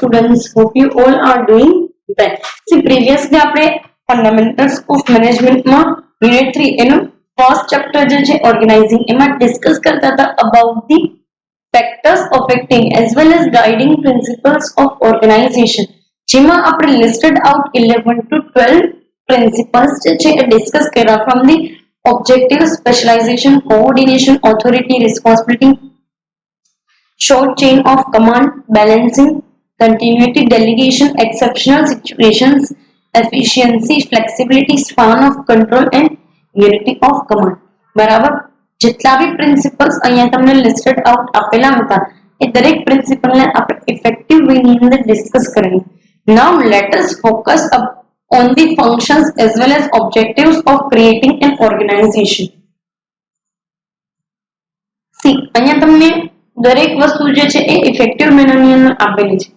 students, hope you all are doing well. See, previously આપણે fundamentals of management માં unit 3 એનું first chapter જે છે organizing એમાં discuss કરતા હતા about the factors affecting as well as guiding principles of organization. જેમાં આપણે listed out 11 to 12 principles જે છે એ discuss કર્યા from the objective, specialization, coordination, authority, responsibility, short chain of command, balancing, continuity, delegation, exceptional situations, efficiency, flexibility, span of control and unity of command. બરાબર, જેટલા બી principles અહીંયા તમને listed out આપેલા હતા એ દરેક પ્રિન્સિપલને આપણે ઇફેક્ટિવ વેની અંદર ડિસ્કસ કરીએ. Now let us focus on the functions as well as objectives of creating an organization. See, અહીંયા તમને દરેક વસ્તુ જે છે એ ઇફેક્ટિવ મેનરની અંદર આપેલી છે.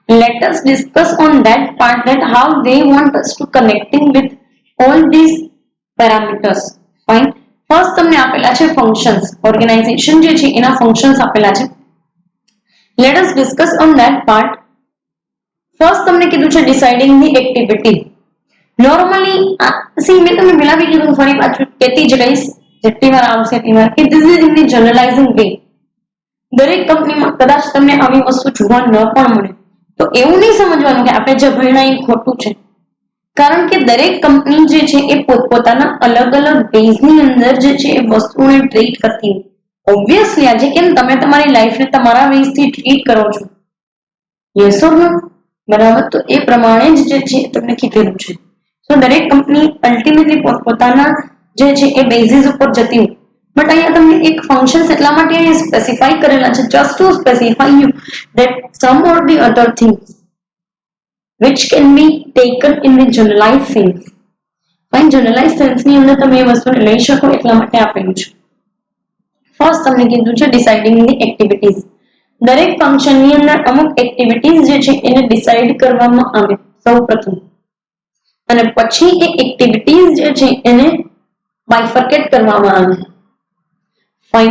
Let us discuss on that part, that how they want us to connecting with all these parameters. Fine. First તમને આપેલા છે functions. Organization જે છે એના functions આપેલા છે. Let us discuss on that part. First તમને કીધું છે deciding the activity. Normally, see મેં તમને પેલા બી કીધું, ફરી પાછું કહેતી જ રહીશ જેટલી વાર આવશે એટલી વાર, કે this is in the generalizing way. દરેક કંપનીમાં કદાચ તમને આવી વસ્તુ જોવા ન પણ મળે, તો એવું નહીં સમજવાનું કે આપણે જે ભણ્યા એ ખોટું છે. કારણ કે દરેક કંપની જે છે એ પોતપોતાના અલગ અલગ બેઝની અંદર જે છે એ વસ્તુને ટ્રીટ કરતી હોય. ઓબ્વિયસલી આજે કેમ તમે તમારી લાઈફને તમારા બેઝથી ટ્રીટ કરો છો, યસ ઓર નો? બરાબર, તો એ પ્રમાણે જ જે છે તમને કીધેલું છે. તો દરેક કંપની અલ્ટિમેટલી પોતપોતાના જે છે એ બેઝિસ ઉપર જતી હોય. બટ અહીંયા તમને એક ફંક્શન્સ એટલા માટે અહીંયા સ્પેસિફાઈ કરેલા છે, just to specify you that some or the other things which can be taken in the generalized sense. Fine, generalized sense ની અંદર તમે એ વસ્તુને લઈ શકો એટલા માટે આપેલું છે. ફર્સ્ટ તમને કીધું છે deciding the activities. દરેક ફંક્શન ની અંદર અમુક એક્ટિવિટીઝ જે છે એને ડિસાઇડ કરવામાં આવે સૌપ્રથમ, અને પછી એ એક્ટિવિટીઝ જે છે એને બાયફર્કેટ કરવામાં આવે. ફાઇન,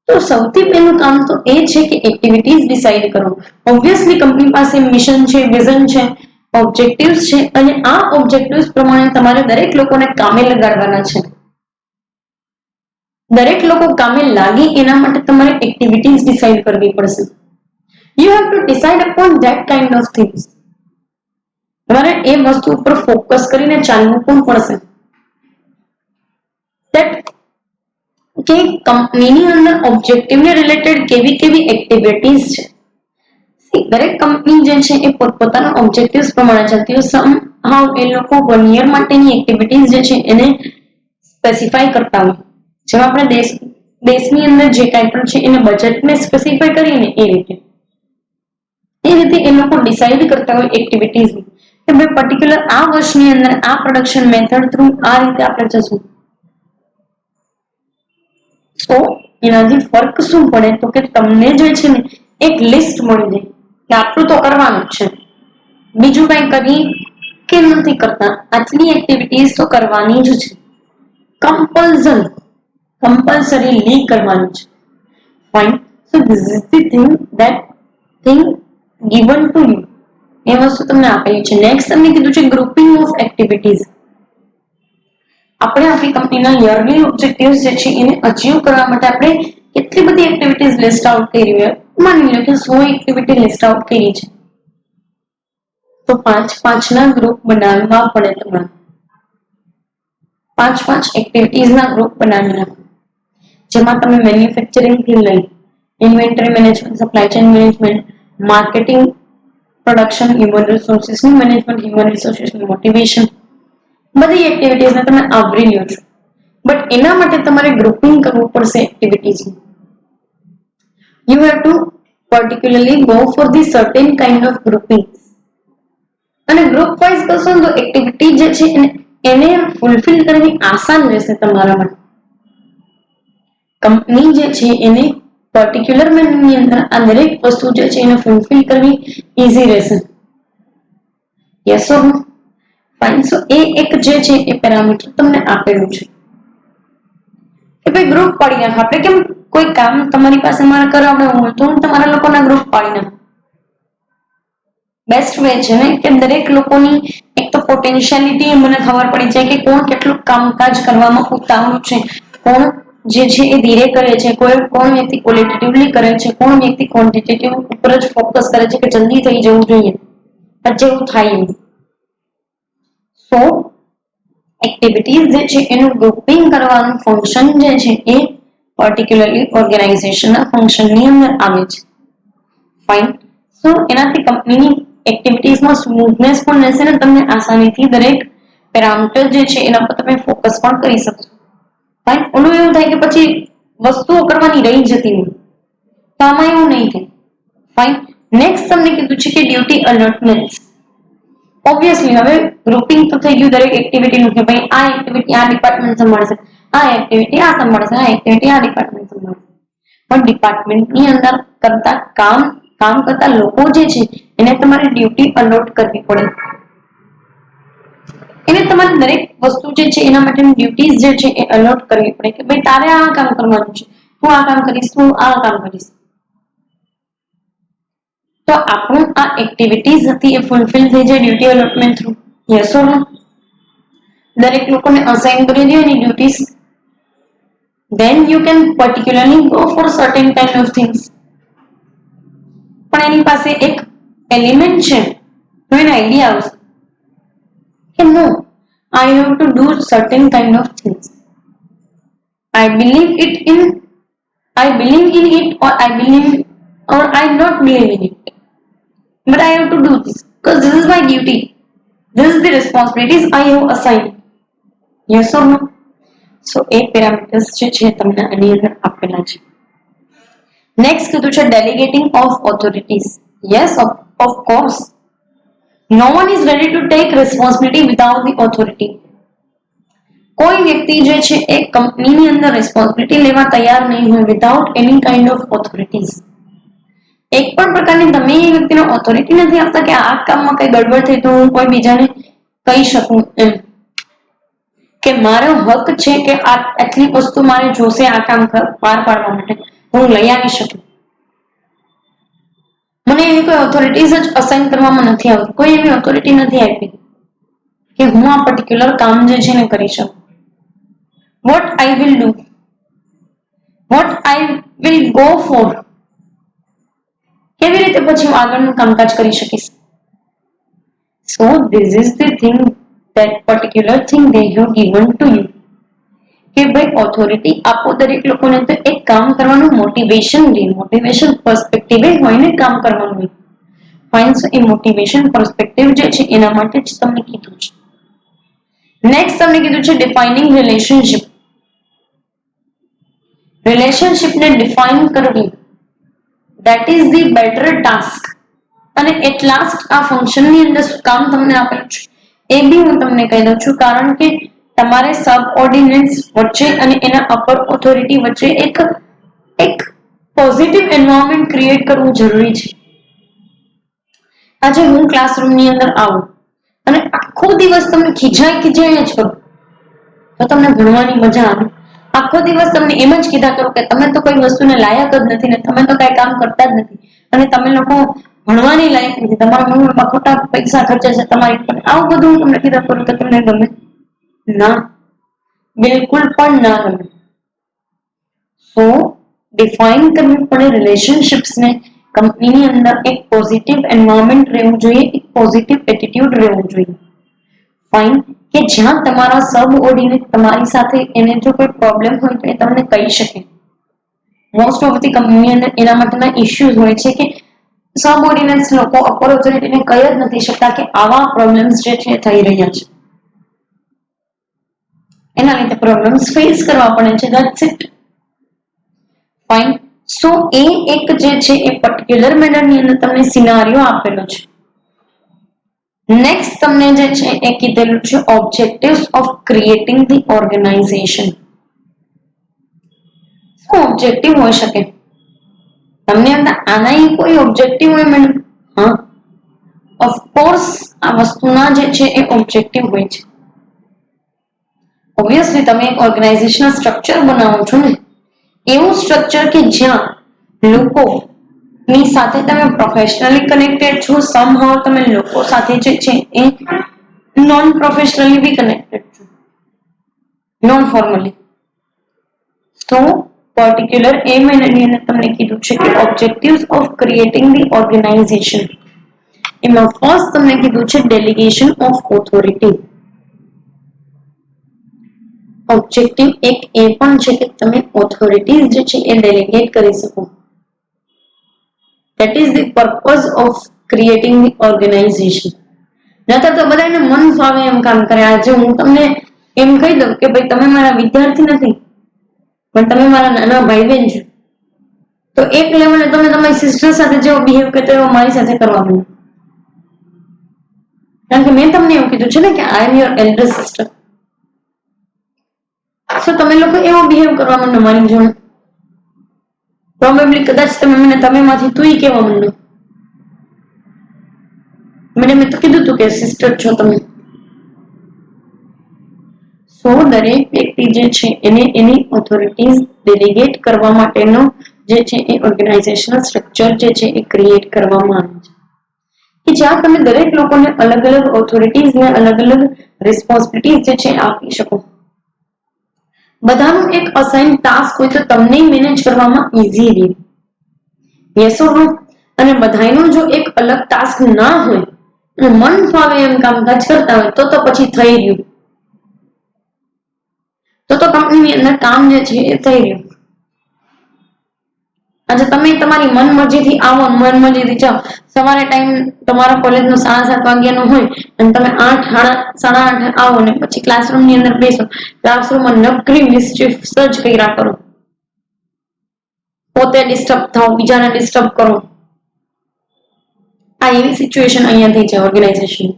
તો સૌથી પહેલું કામ તો એ છે કે એક્ટિવિટીઝ ડિસાઇડ કરો. ઓબ્વિયસલી કંપની પાસે મિશન છે, વિઝન છે, ઓબ્જેક્ટિવ્સ છે, અને આ ઓબ્જેક્ટિવ્સ પ્રમાણે તમારે દરેક લોકોને કામે લગાડવાના છે. દરેક લોકો કામે લાગે એના માટે તમારે એક્ટિવિટીઝ ડિસાઇડ કરવી પડશે. You have two decide upon that kind of things. તમારે એ વસ્તુ ઉપર ફોકસ કરીને ચાલવું પણ પડશે. ધેટ કે કંપનીની અંદર ઓબ્જેક્ટિવને રિલેટેડ કેવી કેવી એક્ટિવિટીઝ છે. દરેક કંપની જે છે એ પોતપોતાના ઓબ્જેક્ટિવ્સ પ્રમાણે ચાલતી હોય. સમહાઉ એ લોકો 1 યર માટેની એક્ટિવિટીઝ જે છે એને સ્પેસિફાઈ કરતા હોય. જેમાં આપણે દેશની અંદર જે કાંઈ પણ છે એને બજેટને સ્પેસિફાઈ કરીએ ને એ રીતે એ લોકો ડિસાઇડ કરતા હોય એક્ટિવિટીઝ કે ભાઈ પર્ટિક્યુલર આ વર્ષની અંદર આ પ્રોડક્શન મેથડ થ્રુ આ રીતે આપણે જશું. તો એનાથી ફરક શું પડે તો કે તમને જે છે ને એક લિસ્ટ મળી જાય કે આટલું તો કરવાનું છે, બીજું કઈ કરી કે નથી કરતા, આટલી એક્ટિવિટીઝ તો કરવાની જ છે. કમ્પલસરીલી કરવાનું છે. Fine, so this is the thing given to you. એ વસ્તુ તમને આપેલી છે. નેક્સ્ટ તમને કીધું છે ગ્રુપિંગ ઓફ એક્ટિવિટીઝ. આપણે આપણી કંપનીના યરલી ઓબ્જેક્ટિવ્સ જે છે એને અચીવ કરવા માટે આપણે કેટલી બધી એક્ટિવિટીઝ લિસ્ટ આઉટ કરી હોય. માની લો કે 100 એક્ટિવિટી લિસ્ટ આઉટ કરી છે, તો 5-5 ના ગ્રુપ બનાવવા પડે. તમારે 5-5 એક્ટિવિટીઝના ગ્રુપ બનાવી નાખો, જેમાં તમે મેન્યુફેક્ચરિંગ થી લઈ inventory management, supply chain management, marketing, production, human રિસોર્સિસનું મેનેજમેન્ટ, હ્યુમન રિસોર્સિસનું મોટિવેશન, બધી એક્ટિવિટીઝને તમે આવરી લ્યો છો. બટ એના માટે તમારે ગ્રુપિંગ કરવું પડશે એક્ટિવિટીઝનું. You have to particularly go for the certain kind of grouping. અને ગ્રુપ વાઇઝ કરશો તો એક્ટિવિટી જે છે એને ફૂલફિલ કરવી આસાન રહેશે તમારા માટે. કંપની જે છે એને પર્ટિક્યુલર મેનની અંદર આ દરેક વસ્તુ જે છે એને ફૂલફિલ કરવી ઈઝી રહેશે. Yes or no? ફાઇન, સો એ એક જે છે એ પેરામીટર તમને આપેલું છે કે ભાઈ ગ્રુપ પાડી નાખો. આપણે કેમ કોઈ કામ તમારી પાસે મારે કરાવડાવવું હોય તો હું તમારા લોકોના ગ્રુપ પાડી નાખું. બેસ્ટ વે છે ને કે દરેક લોકોની એક તો પોટેન્શિયાલિટી મને ખબર પડી જાય કે કોણ કેટલું કામકાજ કરવામાં ઉતાવળું છે, કોણ જે છે એ ધીરે કરે છે, કોણ વ્યક્તિ ક્વોલિટેટિવલી કરે છે, કોણ વ્યક્તિ ક્વોન્ટિટેટિવ ઉપર જ ફોકસ કરે છે કે જલ્દી થઈ જવું જોઈએ પછી એવું થાય નહીં. સો એક્ટિવિટીઝ જે છે એનું ગ્રુપિંગ કરવાનું ફંક્શન જે છે એ પર્ટિક્યુલરલી ઓર્ગેનાઇઝેશનના ફંક્શનની અંદર આવે છે. ફાઇન. સો એનાથી કંપનીની એક્ટિવિટીઝમાં સ્મૂથનેસ પણ રહેશે ને તમને આસાનીથી દરેક પેરામીટર જે છે એના પર તમે ફોકસ પણ કરી શકશો. ફાઇન. ઓલું એવું થાય કે પછી વસ્તુઓ કરવાની રહી જતી નહીં, તો આમાં એવું નહીં થાય. ફાઇન. નેક્સ્ટ તમને કીધું છે કે ડ્યુટી અલર્ટનેસ. ઓબ્વિયસલી હવે ગ્રુપિંગ તો થઈ ગયું દરેક એક્ટિવિટીનું કે ભાઈ આ એક્ટિવિટી આ ડિપાર્ટમેન્ટ સંભાળશે, આ એક્ટિવિટી આ સંભાળશે, આ એક્ટિવિટી આ ડિપાર્ટમેન્ટ સંભાળશે. પણ ડિપાર્ટમેન્ટની અંદર કામ કરતા લોકો જે છે એને તમારે ડ્યુટી અલોટ કરવી પડે. એને તમારે દરેક વસ્તુ જે છે એના માટેની ડ્યુટીઝ જે છે એ અલોટ કરવી પડે કે ભાઈ તારે આ કામ કરવાનું છે, તું આ કામ કરીશ, તું આ કામ કરીશ. તો આપણું આ એક્ટિવિટીઝ હતી એ ફૂલફિલ થઈ જાય duty allotment through. Yes or no? દરેક લોકોને અસાઇન કરી દો એની duties. then you can particularly go for certain kind of things. પણ એની પાસે એક એલિમેન્ટ છે તો એને આઈડિયા આવશે કે નો I have to do certain kind of things. I believe in it or I not believe in it. But I have to do this because this is my duty. This is the responsibilities I have assigned. Yes or no? So a parameters જે છે તમને આની અંદર આપેલા છે. Next કીધું છે delegating of authorities. Yes, of course. No one is ready to take responsibility without the authority. કોઈ વ્યક્તિ જે છે એ કંપનીની અંદર રિસ્પોન્સિબિલિટી લેવા તૈયાર નહીં હોય without any kind of authorities. એક પણ પ્રકારની તમે એ વ્યક્તિને ઓથોરિટી નથી આપતા કે આ કામમાં કઈ ગડબડ થઈ તો હું કોઈ બીજાને કહી શકું એમ કે મારો હક છે કે આ આટલી વસ્તુ મારે જોશે આ કામ પાર પાડવા માટે હું લઈ આવી શકું. મને એવી કોઈ ઓથોરિટીઝ જ અસાઇન કરવામાં નથી આવતી, કોઈ એવી ઓથોરિટી નથી આપી કે હું આ પર્ટિક્યુલર કામ જે છે ને કરી શકું. what I will do, what I will go for, કેવી રીતે પછી હું આગળનું કામકાજ કરી શકીશ. so this is the thing, that particular thing they have given to you કે ભાઈ ઓથોરિટી આપો દરેક લોકોને તો એક કામ કરવાનું મોટિવેશન પર્સપેક્ટિવ હોય ને કામ કરવાનું. ફાઇન. સો એ મોટિવેશન પર્સપેક્ટિવ જે છે એના માટે જ તમને કીધું છે. નેક્સ્ટ તમને કીધું છે ડિફાઇનિંગ રિલેશનશિપ. રિલેશનશિપને ડિફાઇન કરવી that is the better task. અને એટ લાસ્ટ આ ફંક્શનની અંદર શું કામ તમને આપેલું છે એ બી હું તમને કહી દઉં છું, કારણ કે તમારે સબઓર્ડિનેટ્સ વચ્ચે અને એના અપર ઓથોરિટી વચ્ચે એક પોઝિટિવ એન્વાયરમેન્ટ ક્રિએટ કરવું જરૂરી છે. આજે હું ક્લાસરૂમની અંદર આવું અને આખો દિવસ તમને ખીજાય જ કરું તો તમને ભણવાની મજા આવે. આખો દિવસ તમને એમ જ કીધા કરો કે તમે તો કોઈ વસ્તુને લાયક જ નથી ને તમે તો કઈ કામ કરતા જ નથી અને તમે લોકો ભણવાની લાયક નથી, તમારા મમ્મી ખોટા પૈસા ખર્ચે છે તમારી પર, આવું બધું તમને કીધા કરું તો તમને ગમે ના? બિલકુલ પણ ના ગમે. સો ડિફાઇન કરવી પડે રિલેશનશિપ્સને. કંપનીની અંદર એક પોઝિટિવ એન્વાયરમેન્ટ રહેવું જોઈએ, એક પોઝિટિવ એટીટ્યુડ રહેવું જોઈએ. ફાઇન. કે જ્યાં તમારા સબઓર્ડિનેટ તમારી સાથે એને જો કોઈ પ્રોબ્લેમ હોય તો એ તમને કહી શકે. મોસ્ટ ઓફ ધી કંપની અંદર એના માટેના ઇશ્યુઝ હોય છે કે સબઓર્ડિનેટ્સ લોકો અપર ઓથોરિટીને કહી જ નથી શકતા કે આવા પ્રોબ્લેમ્સ જે છે થઈ રહ્યા છે. એના લીધે પ્રોબ્લેમ્સ ફેસ કરવા પડે છે. That's it. ફાઇન. સો એ એક જે છે એ પર્ટિક્યુલર મેનરની અંદર તમને સિનારીઓ આપેલો છે. નેક્સ્ટ તમને જે છે એ કીધેલું છે objectives of creating the organization. શું ઓબ્જેક્ટિવ હોઈ શકે તમને આના કોઈ ઓબ્જેક્ટિવ હોય મેડમ? હા, ઓફકોર્સ આ વસ્તુના જે છે એ ઓબ્જેક્ટિવ હોય છે. ઓબ્વિયસલી તમે એક ઓર્ગેનાઇઝેશનલ સ્ટ્રક્ચર બનાવો છો ને, એવું સ્ટ્રક્ચર કે જ્યાં લોકો ની સાથે તમે પ્રોફેશનલી કનેક્ટેડ છો, સમહાઉ તમે લોકો સાથે જે છે એ નોન પ્રોફેશનલી બી કનેક્ટેડ છો, નોન ફોર્મલી. તો પર્ટિક્યુલર એમ એને તમને કીધું છે કે objectives of creating the organization. એમાં ફર્સ્ટ તમને કીધું છે ડેલિગેશન ઓફ ઓથોરિટી. ઓબ્જેક્ટિવ એક એ પણ છે કે તમે ઓથોરિટીઝ જે છે એ ડેલિગેટ કરી શકો. That is the purpose of creating the organization. નતર તો બધાને મન ફાવે એમ કામ કરે. આજે હું તમને એમ કહી દઉં કે ભાઈ તમે મારા વિદ્યાર્થી નથી, પણ તમે મારા નાના ભાઈ બહેન છો, તો એક લેવલે તમે તમારી સિસ્ટર સાથે જેવો બિહેવ કરતો એવો મારી સાથે કરવાનું. કારણ કે મેં તમને એવું કીધું છે ને કે આઈ એમ યોર એલ્ડર સિસ્ટર. સો તમે લોકો એવો બિહેવ કરવાનો મારી જોડે. પ્રોબેબલી કદાચ તમે માંથી તુંય કેવા માંડો. મેં તો કીધું તું કે સિસ્ટર છો તમે. સો દરેક વ્યક્તિ જે છે એને એની ઓથોરિટીઝ ડેલિગેટ કરવા માટેનો જે છે એ ઓર્ગેનાઇઝેશનલ સ્ટ્રક્ચર જે છે એ ક્રિએટ કરવામાં આવે છે કે જ્યાં તમે દરેક લોકોને અલગ અલગ ઓથોરિટીઝ ને અલગ અલગ રિસ્પોન્સિબિલિટીઝ જે છે આપી શકો. બધાનું એક અસાઇન ટાસ્ક હોય તો તમને મેનેજ કરવામાં ઈઝી રહે. યસ ઓર નો? અને બધાનું જો એક અલગ ટાસ્ક ના હોય અને મન ફાવે એમ કામકાજ કરતા હોય તો પછી થઈ રહ્યું. તો કંપનીની અંદર કામ જે છે એ થઈ રહ્યું. આજે તમે તમારી મન મરજીથી આવો, મન મરજીથી જાઓ. સવારે ટાઈમ તમારો કોલેજનો 7:30 વાગ્યાનો હોય અને તમે 8 સાડા 8 આવો ને પછી ક્લાસરૂમ ની અંદર બેસો. ક્લાસરૂમમાં નકરી મિસચીફ સર્ચ કર્યા કરો. પોતે ડિસ્ટર્બ થાવ, બીજાને ડિસ્ટર્બ કરો. આ એવી સિચ્યુએશન અહીંયા થઈ છે organisation.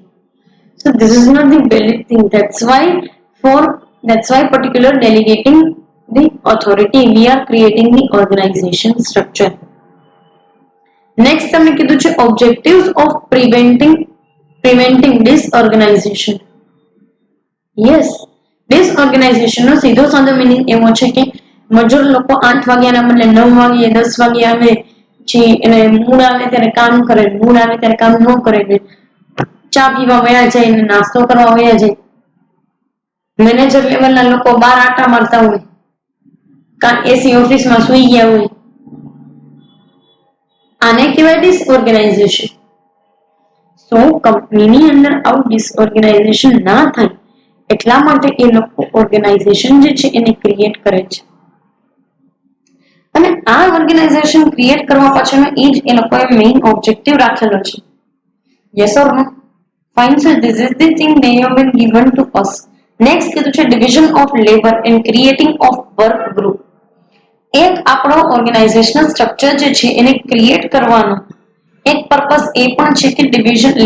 So this is not the valid thing. That's why particular delegating the authority, we are creating the organization structure. Next તમને કીધું છે objectives of preventing disorganization. Yes, disorganization નો સીધો સાધો મીનિંગ એવો છે કે મજૂર લોકો 8 વાગ્યાના બદલે 9 વાગ્યે 10 વાગ્યે આવે, જે એને મૂડ આવે ત્યારે કામ કરે, મૂડ આવે ત્યારે કામ ન કરે, ચા પીવા વયા જાય ને નાસ્તો કરવા વયા જાય. મેનેજર લેવલના લોકો 12 આટા મારતા હોય, કાં એસી ઓફિસમાં સુઈ ગયા હોય. આને કહેવાય ડિસઓર્ગેનાઇઝેશન. સો કંપનીની અંદર આવું ડિસઓર્ગેનાઇઝેશન ના થાય એટલા માટે એ લોકો ઓર્ગેનાઇઝેશન જે છે એને ક્રિએટ કરે છે. અને આ ઓર્ગેનાઇઝેશન ક્રિએટ કરવા પાછળનો એ લોકોએ મેઇન ઓબ્જેક્ટિવ રાખેલો છે. Yes or no? Fine. So this is the thing they have been given to us. Next કીધું છે division of labour and creating of work group. એક આપણો ઓર્ગેનાઇઝેશનલ સ્ટ્રક્ચર જે છે એને ક્રિએટ કરવાનો એક પર્પસ એ પણ છે કે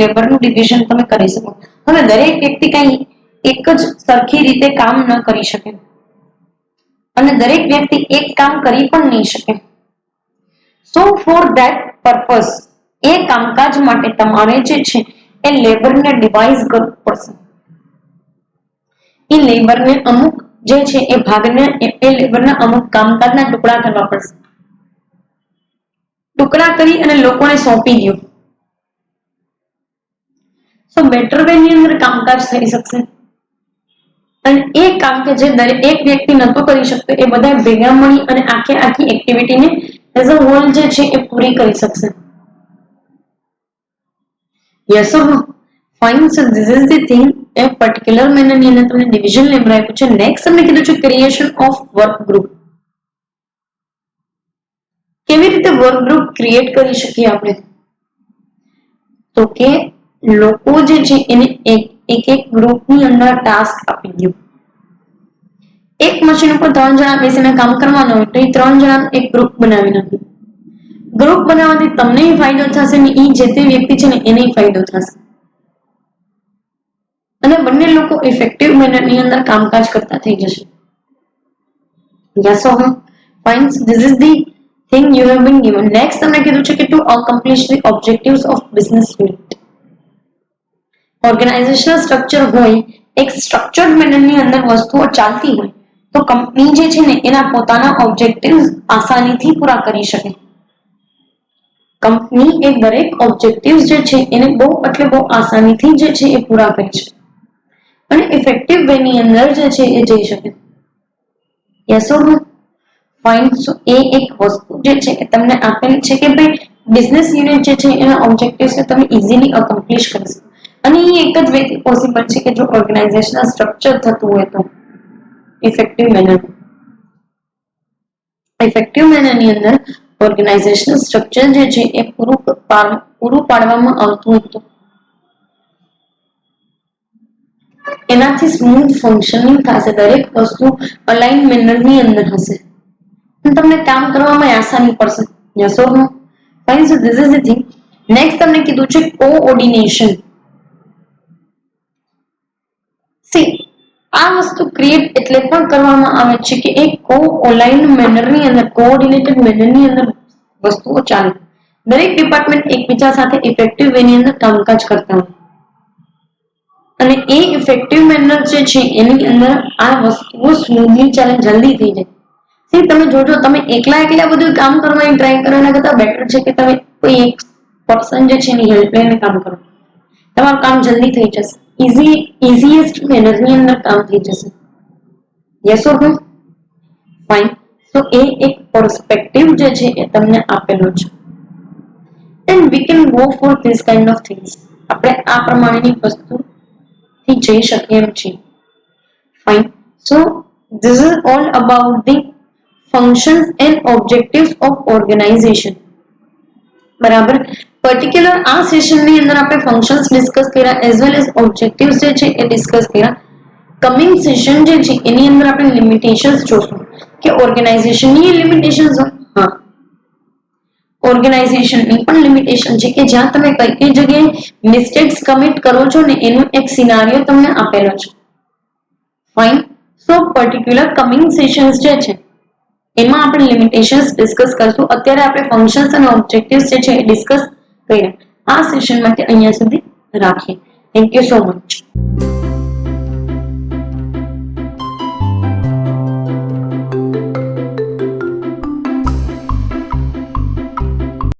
લેબરનું ડિવિઝન તમે કરી શકો. હવે દરેક વ્યક્તિ કઈ એક જ સરખી રીતે કામ ન કરી શકે અને દરેક વ્યક્તિ એક કામ કરી પણ નહીં શકે. સો ફોર ધેટ પર્પસ એ કામકાજ માટે તમારે જે છે એ લેબરને ડિવાઇઝ કરવું પડશે. એ લેબરને અમુક જે છે એ ભાગને એ લેબરના અમુક કામકાજના ટુકડા કરવા પડશે. ટુકડા કરી અને લોકોને સોંપી દો. સો બેટર વે ની અંદર કામકાજ થઈ શકશે. અને એ કામ કે જે દરેક એક વ્યક્તિ નહોતો કરી શકતો એ બધા ભેગા મળી અને આખી એક્ટિવિટીને એઝ અ હોલ જે છે એ પૂરી કરી શકશે. Yes or no? Fine. So this is the thing. એ પર્ટિક્યુલર મેનરની અંદર તમને ડિવિઝન લેબર આપ્યું છે. નેક્સ્ટ તમને કીધું છે ક્રિએશન ઓફ વર્ક ગ્રુપ. કેવી રીતે વર્ક ગ્રુપ ક્રિએટ કરી શકીએ આપણે? તો કે લોકો જે છે એને એક ગ્રુપની અંદર ટાસ્ક આપી દો. એક મશીન ઉપર 3 જણા બેસીને કામ કરવાનું હોય તો એ 3 જણા એક ગ્રુપ બનાવી નાખ્યું. ગ્રુપ બનાવવાથી તમને ફાયદો થશે ને એ જે તે વ્યક્તિ છે ને એને ફાયદો થશે અને બંને લોકો ઇફેક્ટિવ મેનરની અંદર કામકાજ કરતા થઈ જશે. Yes or no? Fine. This is the thing you have been given. Next તમને કીધું છે કે to accomplish the objectives of business unit. Organisational structure હોય, એક સ્ટ્રક્ચર્ડ મેનરની અંદર વસ્તુઓ ચાલતી હોય તો કંપની જે છે ને એના પોતાના ઓબ્જેક્ટિવ્સ આસાનીથી પૂરા કરી શકે. કંપની એ દરેક ઓબ્જેક્ટિવ્સ જે છે એને બહુ એટલે બહુ આસાનીથી જે છે એ પૂરા કરે છે અને ઇફેક્ટિવ વે ની અંદર જે છે એ જઈ શકે. Yes or no? ફાઇન. સો એ એક વસ્તુ જે છે એ તમને આપેલી છે કે ભાઈ બિઝનેસ યુનિટ જે છે એના ઓબ્જેક્ટિવ્સ તમે ઇઝીલી અકોમ્પ્લિશ કરી શકો અને એ એક જ વેથી પોસિબલ છે કે જો ઓર્ગેનાઇઝેશનલ સ્ટ્રક્ચર થતું હોય તો ઇફેક્ટિવ મેનર. ઇફેક્ટિવ મેનરની અંદર ઓર્ગેનાઇઝેશનલ સ્ટ્રક્ચર જે છે એ પૂરું પાડવામાં આવતું હતું એનાથી સ્મૂથ ફંક્શનિંગ થશે. દરેક વસ્તુ અલાઇન મેનરની અંદર હશે અને તમને કામ કરવામાં આસાની પડશે. Yes or no? Fine. So this is the thing. Next તમને કીધું છે કોઓર્ડિનેશન. સી આ વસ્તુ ક્રિએટ એટલે પણ કરવામાં આવે છે કે એક કો-અલાઇન્ડ મેનરની અંદર કોઓર્ડિનેટેડ મેનરની અંદર વસ્તુઓ ચાલે. દરેક ડિપાર્ટમેન્ટ એકબીજા સાથે ઇફેક્ટિવ વેની અંદર કામકાજ કરતા હોય અને એ ઇફેક્ટિવ મેનર જે છે એની અંદર આ વસ્તુઓ સ્મૂથલી ચાલે, જલ્દી થઈ જાય. સી તમે જોજો, તમે એકલા બધું કામ કરવાની ટ્રાય કરો એના કરતા બેટર છે કે તમે કોઈ એક પર્સન જે છે એની હેલ્પ લઈને કામ કરો. તમારું કામ જલ્દી થઈ જશે. ઇઝીએસ્ટ મેનરની અંદર કામ થઈ જશે. Yes or no? ફાઇન. તો એ એક પર્સપેક્ટિવ જે છે એ તમને આપેલો છે. And we can go for this kind of things. આપણે આ પ્રમાણેની વસ્તુથી જઈ શકીએ એમ છીએ. Fine. So this is all about the functions and objectives of organization. બરાબર. પર્ટિક્યુલર આ સેશનની અંદર આપણે ફંક્શન્સ ડિસ્કસ કર્યા એઝ વેલ એઝ ઓબ્જેક્ટિવ્સ જે છે એ ડિસ્કસ કર્યા. કમિંગ સેશન જે છે એની અંદર આપણે લિમિટેશન્સ જોશું કે ઓર્ગેનાઇઝેશનની લિમિટેશન્સ હોય. હા, ઓર્ગેનાઇઝેશનની પણ લિમિટેશન છે કે જ્યાં તમે કઈ જગ્યાએ મિસ્ટેક્સ કમિટ કરો છો ને એનો એક સિનારિયો તમને આપેલો છે. ફાઇન. સો પર્ટિક્યુલર કમિંગ સેશન્સ જે છે એમાં આપણે લિમિટેશન્સ ડિસ્કસ કરશું. અત્યારે આપણે ફંક્શન્સ અને ઓબ્જેક્ટિવ્સ જે છે એ ડિસ્કસ કર્યા. આ સેશન માટે અહીંયા સુધી રાખીએ. Thank you so much.